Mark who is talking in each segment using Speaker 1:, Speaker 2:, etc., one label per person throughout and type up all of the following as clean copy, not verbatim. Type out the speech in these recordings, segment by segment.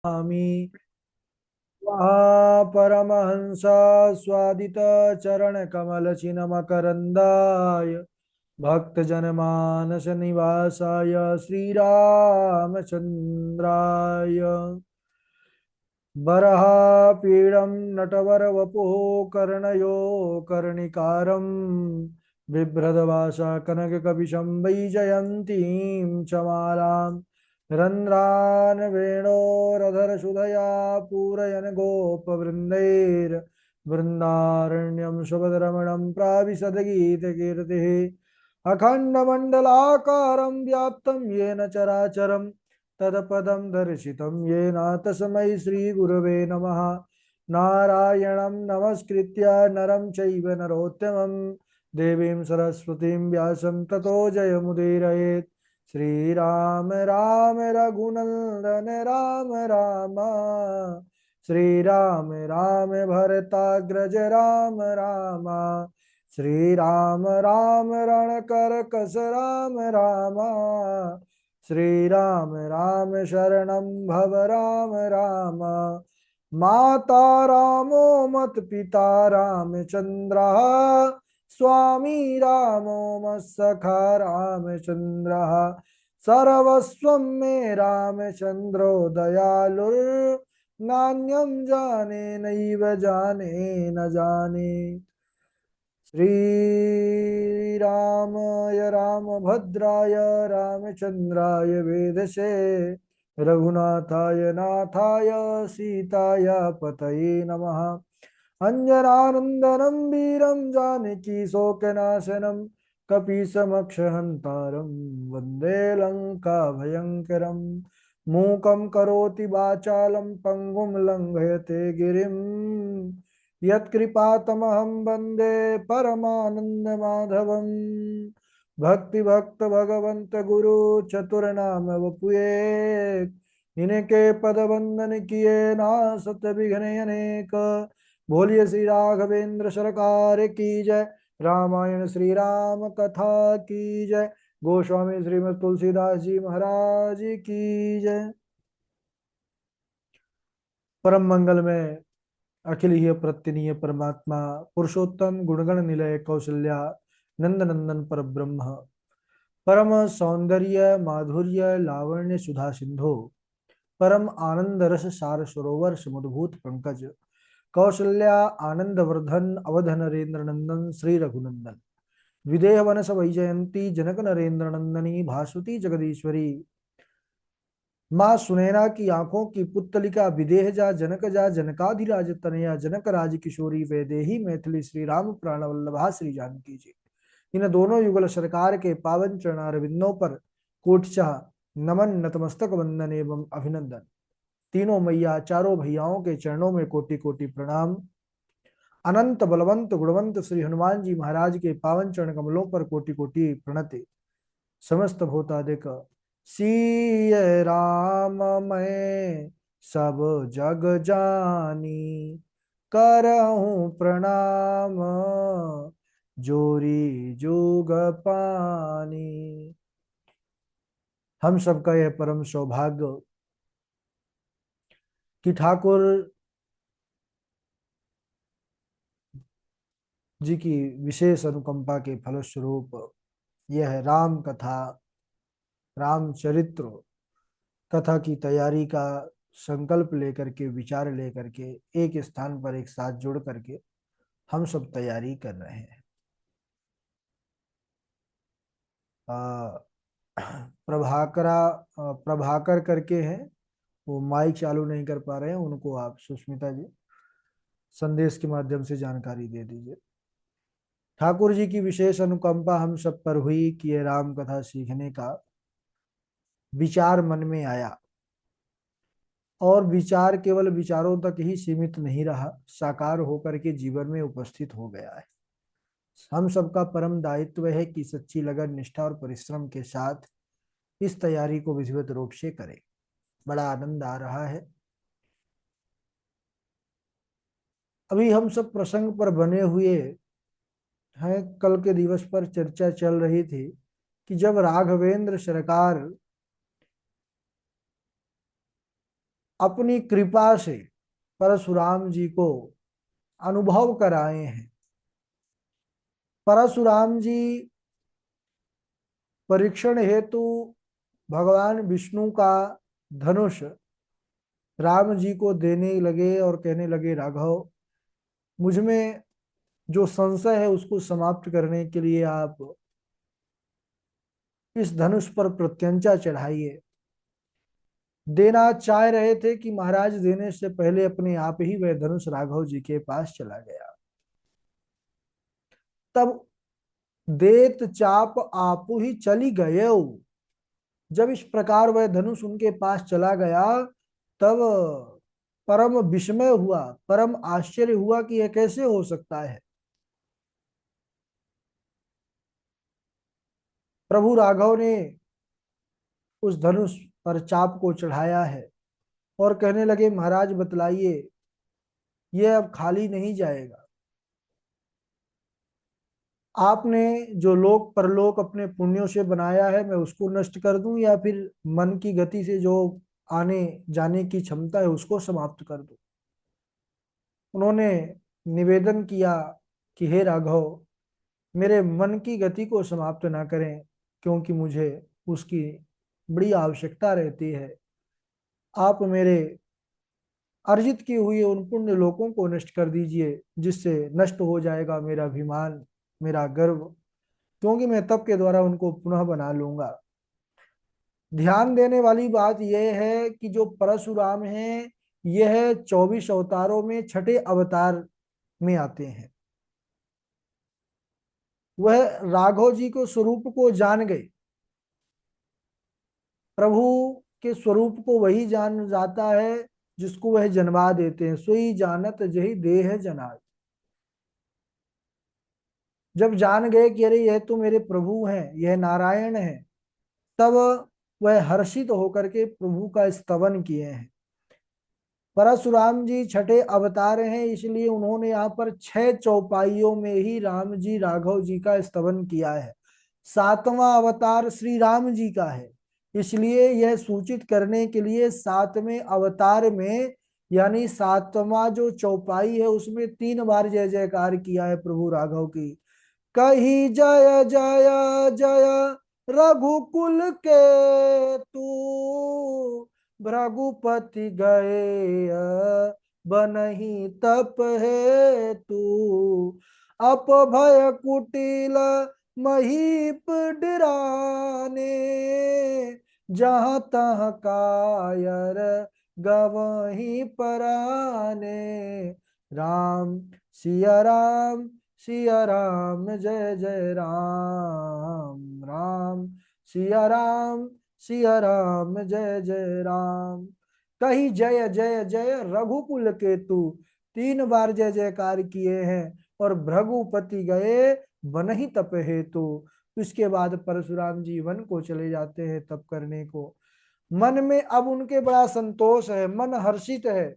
Speaker 1: स्वामी परमहंस स्वादित चरण कमल चिन्मकरंदाय भक्तजनमानस निवासाय श्रीरामचंद्राय बरहापीडं नटवरवपुः कर्णयो कर्णिकारं बिभ्रदभासा कनककपिशं वैजयन्तीं च मालां रन्ध्रान् वेणोरधरसुधया पूरयन् गोपवृन्दैर्वृन्दारण्यं सुभद्रमणं प्राविशद्गीतकीर्तिः अखण्डमण्डलाकारं व्याप्तं येन चराचरम् तत्पदं दर्शितं येन तस्मै श्रीगुरवे नमः। नारायणं नमस्कृत्य नरं चैव नरोत्तमं देवीं सरस्वतीं व्यासं ततो जयमुदीरयेत्। श्रीराम राम रघुनन्दन राम राम श्रीराम राम भरताग्रज राम राम श्रीराम राम रणकरकस राम राम श्री राम राम शरणं भव राम राम माता रामो मत पिता रामचंद्र स्वामी रामो मत्सखा रामचंद्र सर्वस्वं मे रामचंद्रो दयालुर्नान्यं जाने नैव जाने न जाने। श्रीरामाय रामभद्राय रामचंद्राय वेदसे रघुनाथाय नाथाय सीताय पतये नमः। अंजनानंदनं वीरं जानकी शोकनाशनं कपीशमक्षहन्तारं वन्दे लङ्काभयङ्करम्। मूकं करोति वाचालं पङ्गुं लङ्घयते गिरिं यत्कृपातमहं वन्दे परमानन्दमाधवम्। भक्ति भक्त भगवंत गुरु चतुर्नाम वपुए इनके पद वंदन किए ना सत विघ्न अनेक। बोलिए श्री राघवेंद्र सरकार की जय। रामायण श्री राम कथा की जय। गोस्वामी श्रीमद तुलसीदास जी महाराज की जय। परम मंगल में अखिल प्रत्यनीय परमात्मा पुरुषोत्तम गुणगण निलय कौशल्या नंद नंदन पर ब्रह्म परम सौंदर्य माधुर्य लावण्य सुधा सिंधु परम आनंद रस सार सरोवर समुद्भूत पंकज कौशल्या आनंद वर्धन अवध नरेंद्र नंदन श्री रघुनंदन विदेह वनस वैजयंती जनक नरेंद्र नंदनी भास्वती जगदीश्वरी माँ सुनैना की आंखों की पुत्तलिका विदेह जा जनक जा जनकाधिराज तनया जनक राज किशोरी वैदेही मैथिली श्री राम प्राण वल्लभा श्री जानकी जी। इन दोनों युगल सरकार के पावन चरणारविंदों पर कोटचाह नमन नतमस्तक वंदन एवं अभिनंदन। तीनों मैया चारों भैयाओं के चरणों में कोटि कोटि प्रणाम। अनंत बलवंत गुणवंत श्री हनुमान जी महाराज के पावन चरण कमलों पर कोटि कोटि प्रणति। समस्त भूतादिक सीय राम मैं सब जग जानी करहूं प्रणाम जोरी जोग पानी। हम सबका यह परम सौभाग्य कि ठाकुर जी की विशेष अनुकंपा के फलस्वरूप यह राम कथा रामचरित्र कथा की तैयारी का संकल्प लेकर के विचार लेकर के एक स्थान पर एक साथ जुड़ करके हम सब तैयारी कर रहे हैं। प्रभाकरा प्रभाकर करके हैं, वो माइक चालू नहीं कर पा रहे हैं, उनको आप सुष्मिता जी संदेश के माध्यम से जानकारी दे दीजिए। ठाकुर जी की विशेष अनुकंपा हम सब पर हुई कि ये राम कथा सीखने का विचार मन में आया और विचार केवल विचारों तक ही सीमित नहीं रहा, साकार होकर के जीवन में उपस्थित हो गया है। हम सबका परम दायित्व है कि सच्ची लगन निष्ठा और परिश्रम के साथ इस तैयारी को विधिवत रूप से करें। बड़ा आनंद आ रहा है। अभी हम सब प्रसंग पर बने हुए हैं। कल के दिवस पर चर्चा चल रही थी कि जब राघवेंद्र सरकार अपनी कृपा से परशुराम जी को अनुभव कराए हैं। परशुराम जी परीक्षण हेतु भगवान विष्णु का धनुष राम जी को देने लगे और कहने लगे, राघव, मुझ में जो संशय है उसको समाप्त करने के लिए आप इस धनुष पर प्रत्यंचा चढ़ाइए। देना चाह रहे थे कि महाराज देने से पहले अपने आप ही वह धनुष राघव जी के पास चला गया। तब देत चाप आपू ही चली गए। जब इस प्रकार वह धनुष उनके पास चला गया, तब परम विस्मय हुआ, परम आश्चर्य हुआ कि यह कैसे हो सकता है। प्रभु राघव ने उस धनुष पर चाप को चढ़ाया है और कहने लगे, महाराज बतलाइए, यह अब खाली नहीं जाएगा। आपने जो लोक परलोक अपने पुण्यों से बनाया है, मैं उसको नष्ट कर दूं या फिर मन की गति से जो आने जाने की क्षमता है उसको समाप्त कर दूं। उन्होंने निवेदन किया कि हे राघव, मेरे मन की गति को समाप्त ना करें, क्योंकि मुझे उसकी बड़ी आवश्यकता रहती है। आप मेरे अर्जित की हुई उन पुण्य लोकों को नष्ट कर दीजिए, जिससे नष्ट हो जाएगा मेरा अभिमान, मेरा गर्व, क्योंकि मैं तप के द्वारा उनको पुनः बना लूंगा। ध्यान देने वाली बात यह है कि जो परशुराम हैं, यह 24 अवतारों में छठे अवतार में आते हैं। वह राघव जी को स्वरूप को जान गए। प्रभु के स्वरूप को वही जान जाता है जिसको वह जन्मा देते हैं। सोई जानत जही देह जनाय। जब जान गए कि अरे यह तो मेरे प्रभु हैं, यह नारायण हैं, तब वह हर्षित होकर के प्रभु का स्तवन किए हैं। परशुराम जी छठे अवतार हैं, इसलिए उन्होंने यहाँ पर 6 चौपाइयों में ही राम जी राघव जी का स्तवन किया है। 7वां अवतार श्री राम जी का है, इसलिए यह सूचित करने के लिए 7वें अवतार में, यानी 7वां जो चौपाई है उसमें 3 बार जय जयकार किया है प्रभु राघव की। कही जय जय जय रघुकुल के तू, भृगुपति गए बनहि तप है तू, अपभय कुटिल महीप डिराने, जहाँ तहाँ कायर गवहीं पराने। राम सिया राम, सिया राम जय जय राम, राम सिया राम, सिया राम जय जय राम। कही जय जय जय रघुकुल के तू, 3 बार जय जयकार किए हैं। और भृगुपति गए वन ही तप हेतु, उसके बाद परशुराम जी वन को चले जाते हैं तप करने को। मन में अब उनके बड़ा संतोष है, मन हर्षित है।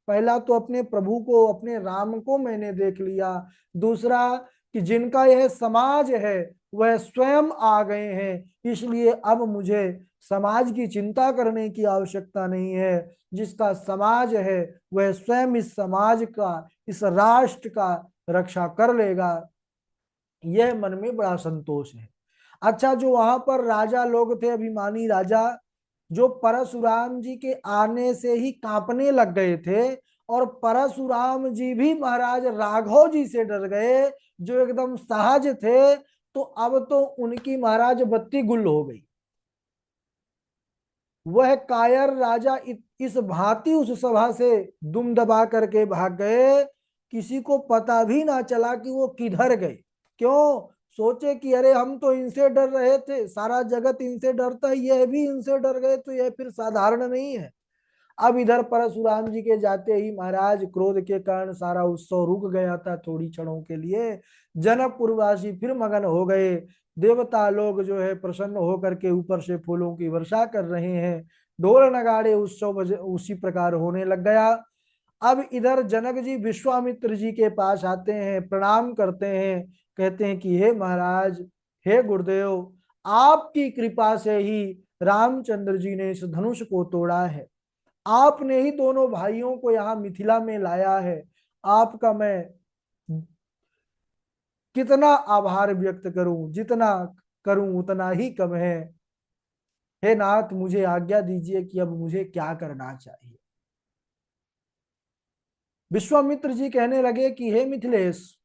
Speaker 1: पहला तो अपने प्रभु को, अपने राम को मैंने देख लिया। दूसरा कि जिनका यह समाज है वह स्वयं आ गए हैं, इसलिए अब मुझे समाज की चिंता करने की आवश्यकता नहीं है। जिसका समाज है वह स्वयं इस समाज का, इस राष्ट्र का रक्षा कर लेगा। यह मन में बड़ा संतोष है। अच्छा, जो वहां पर राजा लोग थे, अभिमानी राजा, जो परशुराम जी के आने से ही कांपने लग गए थे, और परशुराम जी भी महाराज राघव जी से डर गए जो एकदम सहज थे, तो अब तो उनकी महाराज बत्ती गुल हो गई। वह कायर राजा इस भांति उस सभा से दुम दबा करके भाग गए, किसी को पता भी ना चला कि वो किधर गए। क्यों? सोचे कि अरे हम तो इनसे डर रहे थे, सारा जगत इनसे डरता है, यह भी इनसे डर गए, तो यह फिर साधारण नहीं है। अब इधर परशुराम जी के जाते ही महाराज क्रोध के कारण सारा उत्सव रुक गया था थोड़ी क्षणों के लिए। जनकपुरवासी फिर मगन हो गए। देवता लोग जो है प्रसन्न होकर के ऊपर से फूलों की वर्षा कर रहे हैं। ढोल नगाड़े उत्सव उसी प्रकार होने लग गया। अब इधर जनक जी विश्वामित्र जी के पास आते हैं, प्रणाम करते हैं, कहते हैं कि हे महाराज, हे गुरुदेव, आपकी कृपा से ही रामचंद्र जी ने इस धनुष को तोड़ा है। आपने ही दोनों भाइयों को यहाँ मिथिला में लाया है, आपका मैं कितना आभार व्यक्त करूं, जितना करूं उतना ही कम है। हे नाथ, मुझे आज्ञा दीजिए कि अब मुझे क्या करना चाहिए। विश्वामित्र जी कहने लगे कि हे मिथिलेश,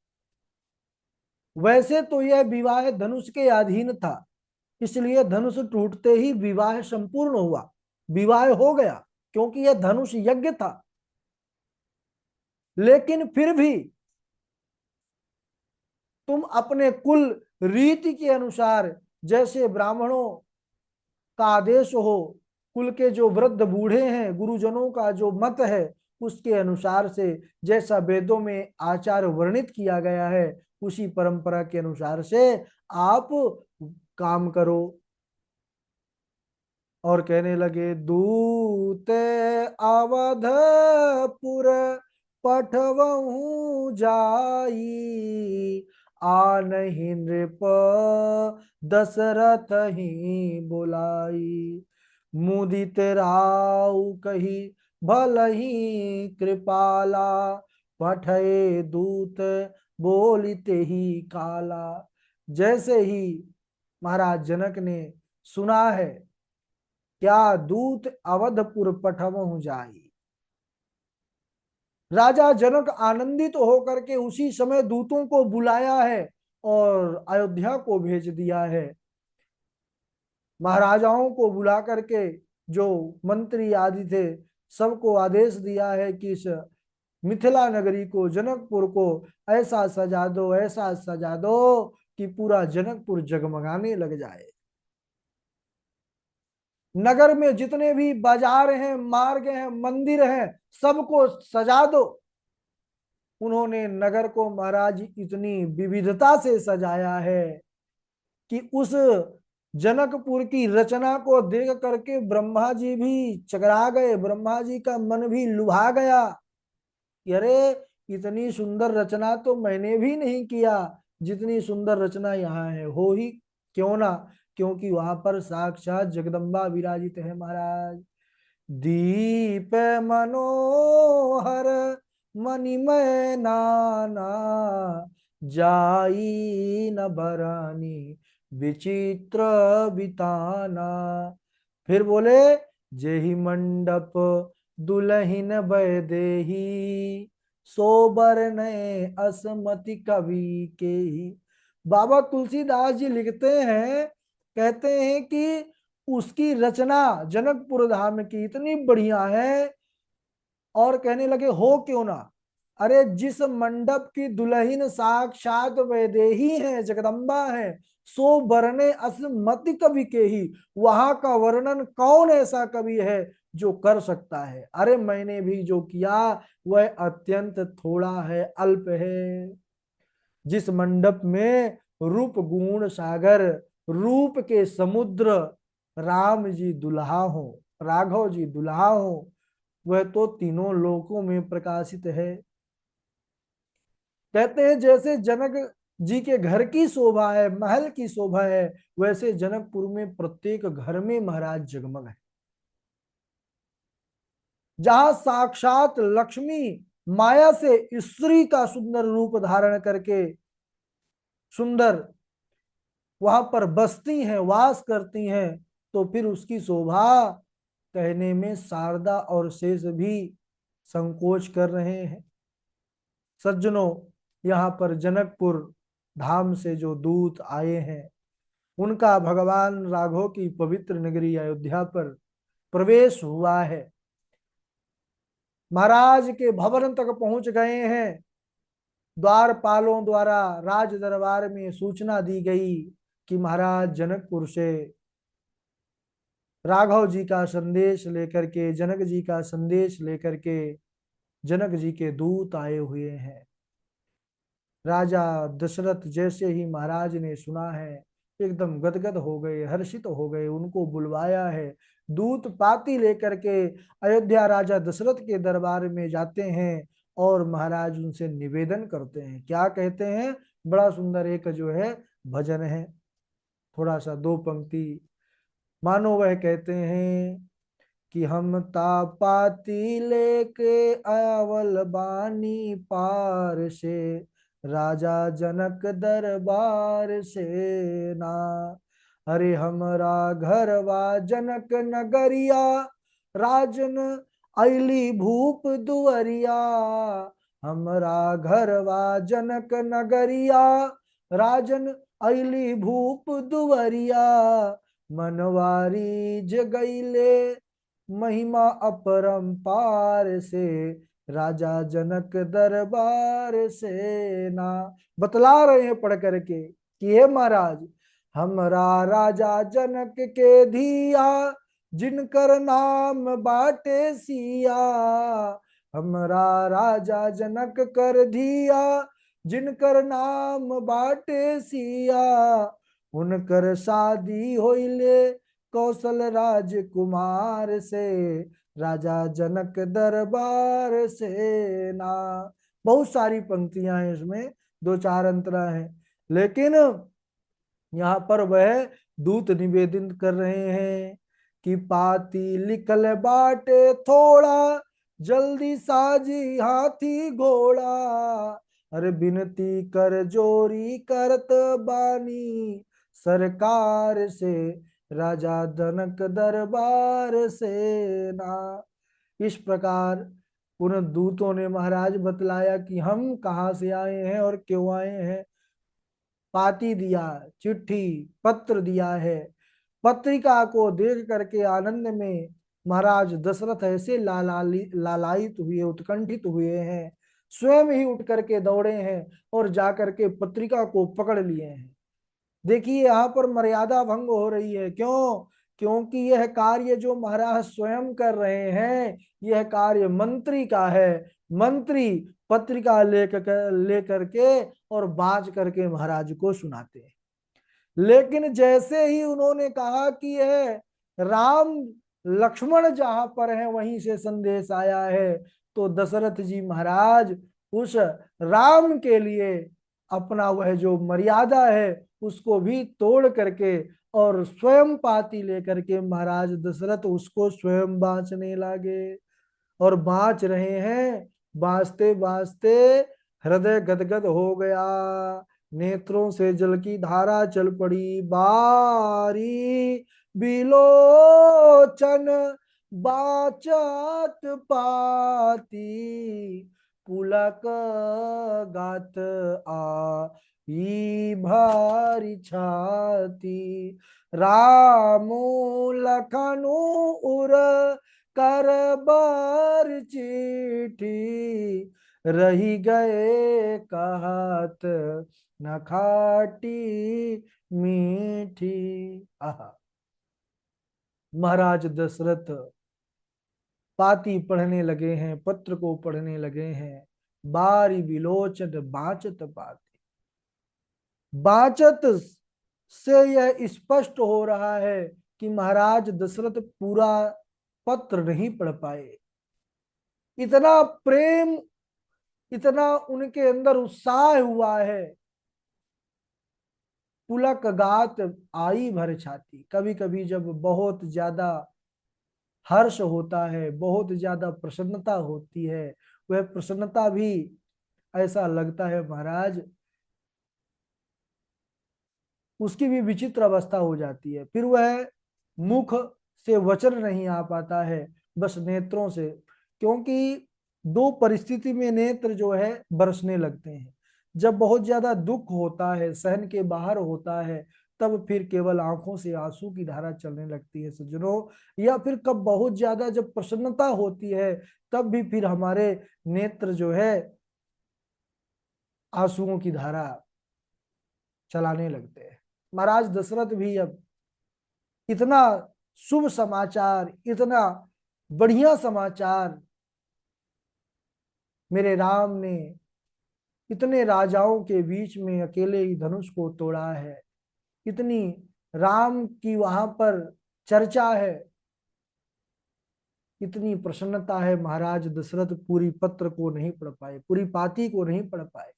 Speaker 1: वैसे तो यह विवाह धनुष के अधीन था, इसलिए धनुष टूटते ही विवाह संपूर्ण हुआ, विवाह हो गया, क्योंकि यह धनुष यज्ञ था। लेकिन फिर भी तुम अपने कुल रीति के अनुसार, जैसे ब्राह्मणों का आदेश हो, कुल के जो वृद्ध बूढ़े हैं, गुरुजनों का जो मत है, उसके अनुसार से जैसा वेदों में आचार वर्णित किया गया है, उसी परंपरा के अनुसार से आप काम करो। और कहने लगे, दूत अवधपुर पठवहु जाई, आनहि नृप दशरथ ही बुलाई, मुदित राउ कही भलहि कृपाला, पठे दूत बोलिते ही काला। जैसे ही महाराज जनक ने सुना है, क्या दूत अवधपुर पठवहु जाई, राजा जनक आनंदित होकर के उसी समय दूतों को बुलाया है और अयोध्या को भेज दिया है। महाराजाओं को बुला करके, जो मंत्री आदि थे, सबको आदेश दिया है कि इस मिथिला नगरी को, जनकपुर को ऐसा सजा दो, ऐसा सजा दो कि पूरा जनकपुर जगमगाने लग जाए। नगर में जितने भी बाजार हैं, मार्ग हैं, मंदिर हैं, सबको सजा दो। उन्होंने नगर को महाराज इतनी विविधता से सजाया है कि उस जनकपुर की रचना को देख करके ब्रह्मा जी भी चकरा गए, ब्रह्मा जी का मन भी लुभा गया कि अरे, इतनी सुंदर रचना तो मैंने भी नहीं किया, जितनी सुंदर रचना यहाँ है, हो ही क्यों ना, क्योंकि वहां पर साक्षात जगदम्बा विराजित है महाराज। दीप मनोहर मणिमय नाना, जाई न बरानी विचित्र बिताना। फिर बोले, जेहि मंडप दुलहिन बैदेही, सोबर ने असमति कवि के ही। बाबा तुलसीदास जी लिखते हैं, कहते हैं कि उसकी रचना जनकपुर धाम की इतनी बढ़िया है, और कहने लगे हो क्यों ना, अरे जिस मंडप की दुल्हन साक्षात वैदेही है, जगदम्बा है, सो बरने असमति कवि के ही, वहां का वर्णन कौन ऐसा कवि है जो कर सकता है। अरे मैंने भी जो किया वह अत्यंत थोड़ा है, अल्प है। जिस मंडप में रूप गुण सागर, रूप के समुद्र, राम जी दुल्हा हो, राघव जी दुल्हा हो, वह तो तीनों लोकों में प्रकाशित है। कहते हैं जैसे जनक जी के घर की शोभा है, महल की शोभा है, वैसे जनकपुर में प्रत्येक घर में महाराज जगमग है। जहां साक्षात लक्ष्मी माया से स्त्री का सुंदर रूप धारण करके सुंदर वहां पर बसती हैं, वास करती हैं, तो फिर उसकी शोभा कहने में शारदा और शेष भी संकोच कर रहे हैं। सज्जनों, यहाँ पर जनकपुर धाम से जो दूत आए हैं, उनका भगवान राघव की पवित्र नगरी अयोध्या पर प्रवेश हुआ है। महाराज के भवन तक पहुंच गए हैं। द्वारपालों द्वारा राज दरबार में सूचना दी गई कि महाराज जनकपुर से राघव जी का संदेश लेकर के, जनक जी का संदेश लेकर के जनक जी के दूत आए हुए हैं। राजा दशरथ जैसे ही महाराज ने सुना है, एकदम गदगद हो गए, हर्षित हो गए, उनको बुलवाया है। दूत पाती लेकर के अयोध्या राजा दशरथ के दरबार में जाते हैं और महाराज उनसे निवेदन करते हैं। क्या कहते हैं? बड़ा सुंदर एक जो है भजन है, थोड़ा सा दो पंक्ति। मानो वह कहते हैं कि हम तापाती लेके अवल बानी पार से, राजा जनक दरबार से ना। अरे हमरा घरवा जनक नगरिया, राजन अली भूप दुअरिया। हमरा घरवा जनक नगरिया, राजन अली भूप दुअरिया। मनवारी जगैले महिमा अपरंपार से, राजा जनक दरबार से ना। बतला रहे हैं पढ़ करके कि हे महाराज, हमरा राजा जनक के धिया, जिनकर नाम बाटे सिया। हमरा राजा जनक कर धिया, जिनकर नाम बाटे सिया। उनकर शादी होइले कौशल राजकुमार से, राजा जनक दरबार से ना। बहुत सारी पंक्तियां हैं इसमें, दो चार अंतरा हैं, लेकिन यहाँ पर वह दूत निवेदन कर रहे हैं कि पाती लिखल बाटे थोड़ा, जल्दी साजी हाथी घोड़ा। अरे बिनती कर जोरी करत बानी सरकार से, राजा जनक दरबार से ना। इस प्रकार उन दूतों ने महाराज बतलाया कि हम कहाँ से आए हैं और क्यों आए हैं। पाती दिया, चिट्ठी पत्र दिया है। पत्रिका को देख करके आनंद में महाराज दशरथ ऐसे लालायित हुए, उत्कंठित हुए हैं, स्वयं ही उठ करके दौड़े हैं और जाकर के पत्रिका को पकड़ लिए हैं। देखिए यहाँ पर मर्यादा भंग हो रही है। क्यों? क्योंकि यह कार्य जो महाराज स्वयं कर रहे हैं, यह कार्य मंत्री का है। मंत्री पत्रिका लेकर के और बाज करके महाराज को सुनाते हैं। लेकिन जैसे ही उन्होंने कहा कि यह राम लक्ष्मण जहां पर है वहीं से संदेश आया है, तो दशरथ जी महाराज उस राम के लिए अपना वह जो मर्यादा है उसको भी तोड़ करके और स्वयं पाती लेकर के महाराज दशरथ उसको स्वयं बांचने लगे। और बांच रहे हैं, बांचते बांचते हृदय गदगद हो गया, नेत्रों से जल की धारा चल पड़ी। बारी बिलोचन बाचत पाती, पुलक गात आई भारी छाती। रामू लखनऊ उर कर बर चिट्ठी, रही गए कहत न खाटी मीठी। आहा, महाराज दशरथ पाती पढ़ने लगे हैं, पत्र को पढ़ने लगे हैं। बारी विलोचन बाचत पाती, बाचत से यह स्पष्ट हो रहा है कि महाराज दशरथ पूरा पत्र नहीं पढ़ पाए। इतना प्रेम, इतना उनके अंदर उत्साह हुआ है। पुलक गात आई भर छाती, कभी कभी जब बहुत ज्यादा हर्ष होता है, बहुत ज्यादा प्रसन्नता होती है, वह प्रसन्नता भी ऐसा लगता है महाराज उसकी भी विचित्र अवस्था हो जाती है। फिर वह मुख से वचन नहीं आ पाता है, बस नेत्रों से। क्योंकि दो परिस्थिति में नेत्र जो है बरसने लगते हैं। जब बहुत ज्यादा दुख होता है, सहन के बाहर होता है, तब फिर केवल आंखों से आंसू की धारा चलने लगती है सज्जनों। या फिर कब बहुत ज्यादा जब प्रसन्नता होती है, तब भी फिर हमारे नेत्र जो है आंसुओं की धारा चलाने लगते हैं। महाराज दशरथ भी अब इतना शुभ समाचार, इतना बढ़िया समाचार मेरे राम ने इतने राजाओं के बीच में अकेले ही धनुष को तोड़ा है, इतनी राम की वहां पर चर्चा है, इतनी प्रसन्नता है। महाराज दशरथ पूरी पत्र को नहीं पढ़ पाए, पूरी पाती को नहीं पढ़ पाए।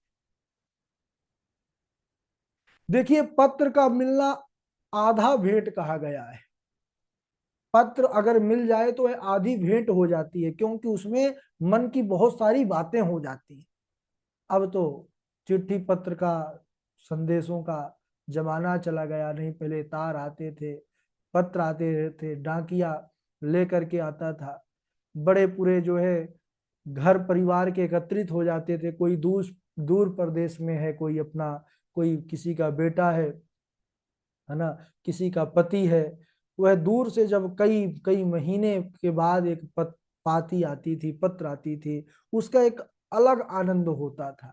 Speaker 1: देखिए पत्र का मिलना आधा भेंट कहा गया है। पत्र अगर मिल जाए तो वह आधी भेंट हो जाती है, क्योंकि उसमें मन की बहुत सारी बातें हो जाती हैं। अब तो चिट्ठी पत्र का, संदेशों का जमाना चला गया। नहीं, पहले तार आते थे, पत्र आते थे, डाकिया लेकर के आता था। बड़े पूरे जो है घर परिवार के एकत्रित हो जाते थे। कोई दूर दूर प्रदेश में है, कोई अपना, कोई किसी का बेटा है ना, किसी का पति है। वह दूर से जब कई कई महीने के बाद एक पाती आती थी, पत्र आती थी, उसका एक अलग आनंद होता था।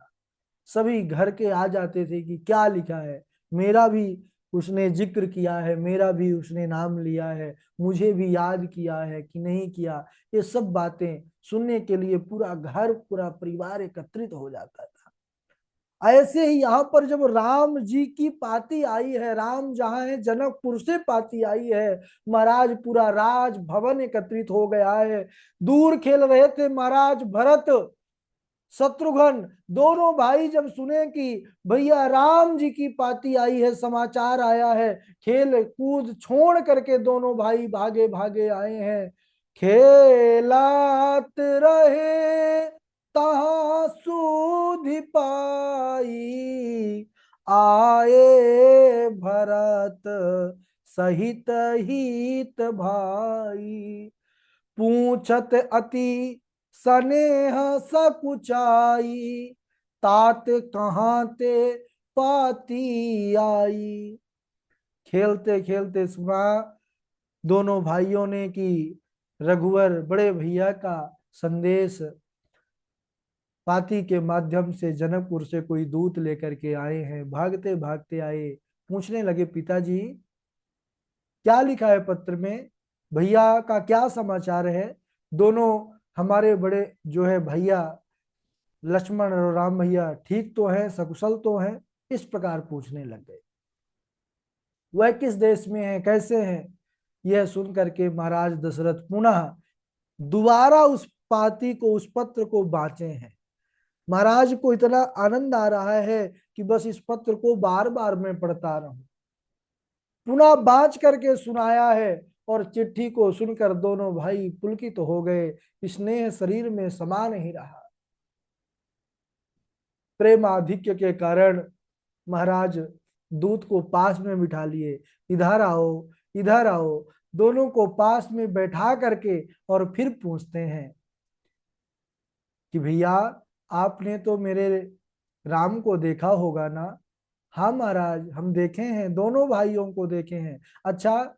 Speaker 1: सभी घर के आ जाते थे कि क्या लिखा है, मेरा भी उसने जिक्र किया है, मेरा भी उसने नाम लिया है, मुझे भी याद किया है कि नहीं किया। ये सब बातें सुनने के लिए पूरा घर, पूरा परिवार एकत्रित हो जाता था। ऐसे ही यहाँ पर जब राम जी की पाती आई है, राम जहाँ है जनकपुर से पाती आई है, महाराज पूरा राज भवन एकत्रित हो गया है। दूर खेल रहे थे महाराज भरत शत्रुघ्न, दोनों भाई जब सुने कि भैया राम जी की पाती आई है, समाचार आया है, खेल कूद छोड़ करके दोनों भाई भागे भागे आए हैं। खेलात रहे तहा सुधि पाई, आए भरत सहित हित भाई, पूछत अति स्नेह सकुचाई, तात कहाँ ते पाती आई। खेलते खेलते सुना दोनों भाइयों ने कि रघुवर बड़े भैया का संदेश पाती के माध्यम से जनकपुर से कोई दूत लेकर के आए हैं। भागते भागते आए, पूछने लगे पिताजी क्या लिखा है पत्र में, भैया का क्या समाचार है। दोनों हमारे बड़े जो है भैया लक्ष्मण और राम भैया ठीक तो है, सकुशल तो है, इस प्रकार पूछने लग गए। वह किस देश में है, कैसे है। यह सुन करके महाराज दशरथ पुनः दोबारा उस पाती को, उस पत्र को बांचे हैं। महाराज को इतना आनंद आ रहा है कि बस इस पत्र को बार बार मैं पढ़ता रहूं। पुनः बांच करके सुनाया है, और चिट्ठी को सुनकर दोनों भाई पुलकित तो हो गए। स्नेह शरीर में समा नहीं रहा। प्रेमाधिक्य के कारण महाराज दूत को पास में बिठा लिए। इधर आओ, इधर आओ। दोनों को पास में बैठा करके और फिर पूछते हैं कि भैया आपने तो मेरे राम को देखा होगा ना। हाँ महाराज, हम देखे हैं, दोनों भाइयों को देखे हैं। अच्छा,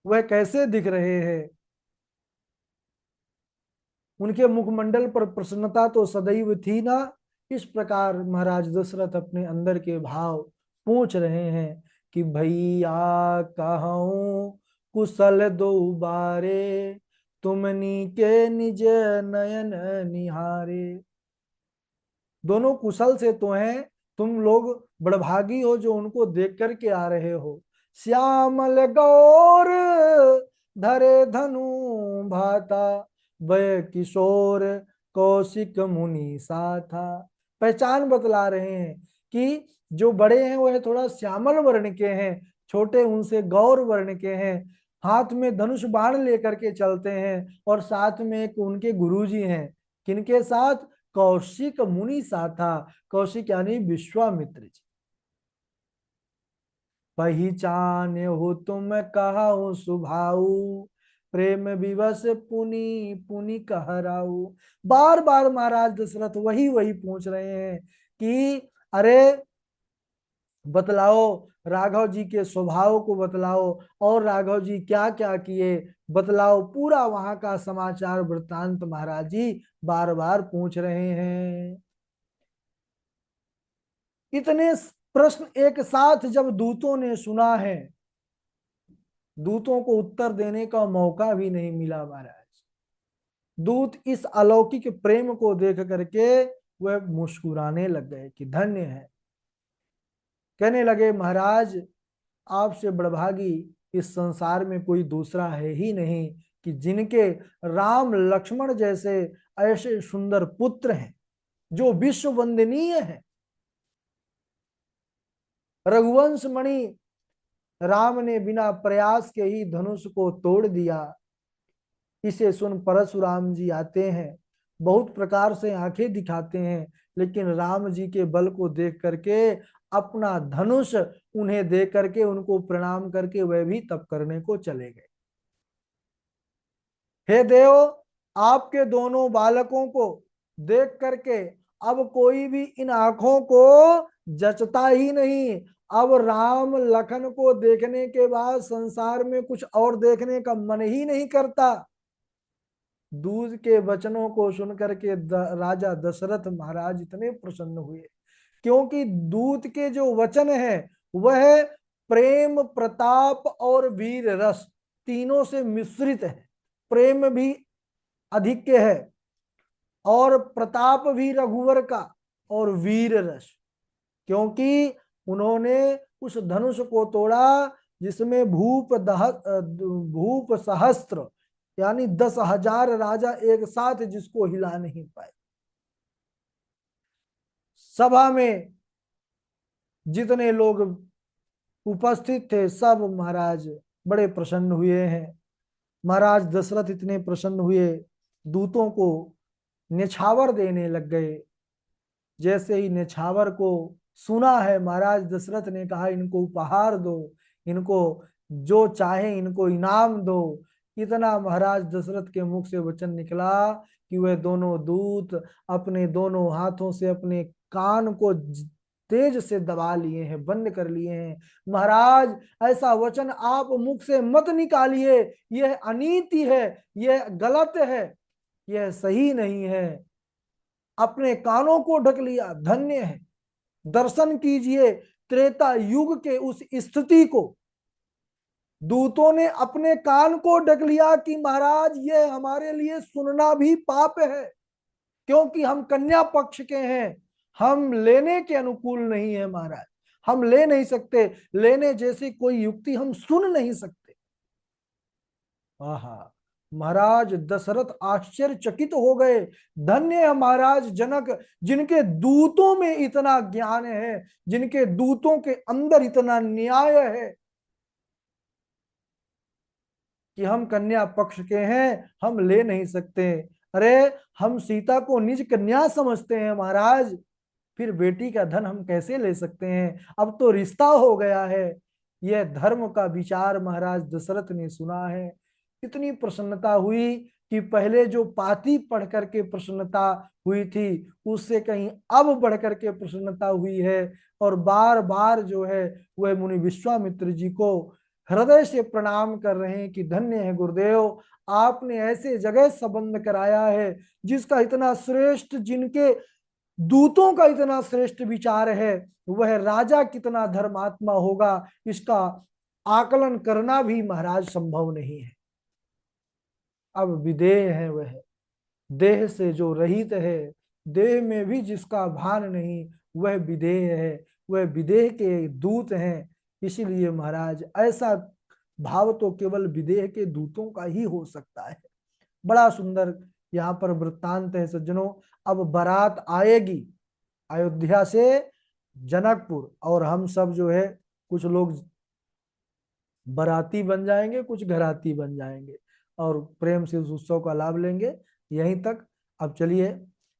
Speaker 1: वह कैसे दिख रहे हैं, उनके मुखमंडल पर प्रसन्नता तो सदैव थी ना। इस प्रकार महाराज दशरथ अपने अंदर के भाव पूछ रहे हैं कि भैया कहूँ कुशल दो बारे, तुमनी के निज नयन निहारे। दोनों कुशल से तो हैं, तुम लोग बड़भागी हो जो उनको देख करके आ रहे हो। श्यामल गौर धरे धनु भाता, वह किशोर कौशिक मुनि सा था। पहचान बतला रहे हैं कि जो बड़े हैं वह थोड़ा श्यामल वर्ण के हैं, छोटे उनसे गौर वर्ण के हैं, हाथ में धनुष बाण लेकर के चलते हैं, और साथ में एक उनके गुरुजी हैं। किनके साथ? कौशिक मुनि सा था। कौशिक यानी विश्वामित्र जी। पहचान हो तुम कहाऊ सुभाऊ, प्रेम विवश पुनि पुनि कहराऊ। बार बार महाराज दशरथ वही वही पूछ रहे हैं कि अरे बतलाओ, राघव जी के स्वभाव को बतलाओ, और राघव जी क्या क्या किए बतलाओ। पूरा वहां का समाचार वृत्तांत महाराज जी बार बार पूछ रहे हैं। इतने प्रश्न एक साथ जब दूतों ने सुना है, दूतों को उत्तर देने का मौका भी नहीं मिला महाराज। दूत इस अलौकिक प्रेम को देख करके वह मुस्कुराने लग गए कि धन्य है। कहने लगे महाराज आपसे बड़भागी इस संसार में कोई दूसरा है ही नहीं, कि जिनके राम लक्ष्मण जैसे ऐसे सुंदर पुत्र हैं, जो विश्व वंदनीय है। रघुवंश मणि राम ने बिना प्रयास के ही धनुष को तोड़ दिया। इसे सुन परशुराम जी आते हैं, बहुत प्रकार से आंखें दिखाते हैं, लेकिन राम जी के बल को देख करके अपना धनुष उन्हें दे करके उनको प्रणाम करके वह भी तप करने को चले गए। हे देव, आपके दोनों बालकों को देख करके अब कोई भी इन आंखों को जचता ही नहीं। अब राम लखन को देखने के बाद संसार में कुछ और देखने का मन ही नहीं करता। दूज के वचनों को सुनकर के राजा दशरथ महाराज इतने प्रसन्न हुए, क्योंकि दूत के जो वचन है वह प्रेम, प्रताप और वीर रस तीनों से मिश्रित है। प्रेम भी अधिक है और प्रताप भी रघुवर का और वीर रस, क्योंकि उन्होंने उस धनुष को तोड़ा जिसमें भूप सहस्त्र यानी 10,000 राजा एक साथ जिसको हिला नहीं पाए। सभा में जितने लोग उपस्थित थे सब महाराज बड़े प्रसन्न हुए हैं। महाराज दशरथ इतने प्रसन्न हुए, दूतों को निछावर देने लग गए। जैसे ही निछावर को सुना है, महाराज दशरथ ने कहा इनको उपहार दो, इनको जो चाहे इनको इनाम दो। इतना महाराज दशरथ के मुख से वचन निकला कि वह दोनों दूत अपने दोनों हाथों से अपने कान को तेज से दबा लिए हैं, बंद कर लिए हैं। महाराज, ऐसा वचन आप मुख से मत निकालिए, यह अनीति है, यह गलत है, यह सही नहीं है। अपने कानों को ढक लिया, धन्य है। दर्शन कीजिए त्रेता युग के उस स्थिति को। दूतों ने अपने कान को ढक लिया कि महाराज ये हमारे लिए सुनना भी पाप है, क्योंकि हम कन्या पक्ष के हैं, हम लेने के अनुकूल नहीं है महाराज, हम ले नहीं सकते, लेने जैसी कोई युक्ति हम सुन नहीं सकते। आहा, महाराज दशरथ आश्चर्यचकित हो गए। धन्य है महाराज जनक, जिनके दूतों में इतना ज्ञान है, जिनके दूतों के अंदर इतना न्याय है कि हम कन्या पक्ष के हैं, हम ले नहीं सकते। अरे, हम सीता को निज कन्या समझते हैं महाराज, फिर बेटी का धन हम कैसे ले सकते हैं? अब तो रिश्ता हो गया है। यह धर्म का विचार महाराज दशरथ ने सुना है। इतनी प्रसन्नता हुई कि पहले जो पाती पढ़ करके प्रसन्नता हुई थी, उससे कहीं अब बढ़ करके प्रसन्नता हुई है। और बार बार जो है वह मुनि विश्वामित्र जी को हृदय से प्रणाम कर रहे हैं कि धन्य है गुरुदेव, आपने ऐसे जगह संबंध कराया है जिसका इतना श्रेष्ठ, जिनके दूतों का इतना श्रेष्ठ विचार है, वह राजा कितना धर्मात्मा होगा इसका आकलन करना भी महाराज संभव नहीं है। अब विदेह है वह, देह से जो रहित है, देह में भी जिसका भान नहीं, वह विदेह है, वह विदेह के दूत हैं। इसीलिए महाराज ऐसा भाव तो केवल विदेह के दूतों का ही हो सकता है। बड़ा सुंदर यहाँ पर वृत्तांत है सज्जनों। अब बारात आएगी अयोध्या से जनकपुर, और हम सब जो है कुछ लोग बाराती बन जाएंगे, कुछ घराती बन जाएंगे और प्रेम से उस उत्सव का लाभ लेंगे। यहीं तक। अब चलिए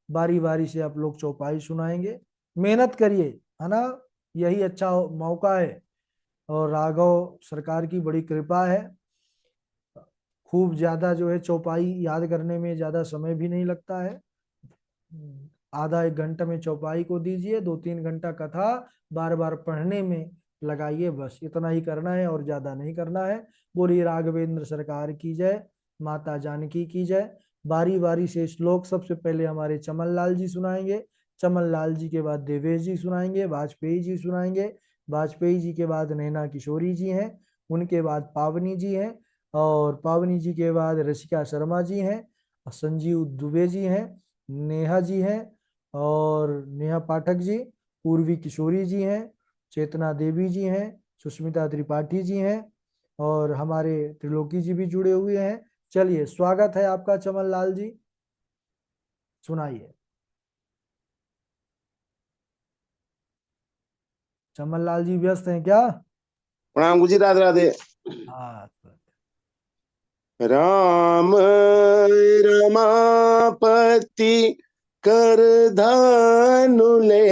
Speaker 1: बारी बारी से आप लोग चौपाई सुनाएंगे, मेहनत करिए, है ना, यही अच्छा मौका है। और राघव सरकार की बड़ी कृपा है, खूब ज्यादा जो है चौपाई याद करने में ज्यादा समय भी नहीं लगता है। आधा एक घंटा में चौपाई को दीजिए, 2-3 घंटा कथा बार बार पढ़ने में लगाइए, बस इतना ही करना है और ज्यादा नहीं करना है। बोलिए राघवेंद्र सरकार की जय, माता जानकी की जय। बारी बारी से श्लोक सबसे पहले हमारे चमन लाल जी सुनाएंगे, चमन लाल जी के बाद देवेश जी सुनाएंगे, वाजपेयी जी सुनाएंगे, वाजपेयी जी के बाद नैना किशोरी जी हैं, उनके बाद पावनी जी हैं, और पावनी जी के बाद रसिका शर्मा जी हैं, संजीव दुबे जी हैं, नेहा जी हैं, और नेहा पाठक जी, पूर्वी किशोरी जी हैं, चेतना देवी जी हैं, सुष्मिता त्रिपाठी जी हैं, और हमारे त्रिलोकी जी भी जुड़े हुए हैं। चलिए स्वागत है आपका चमन लाल जी, सुनाइए। चमन लाल जी व्यस्त हैं क्या?
Speaker 2: प्रणाम गुरुजी, राधे राधे।
Speaker 1: हाँ
Speaker 2: राम रमापति कर धानु ले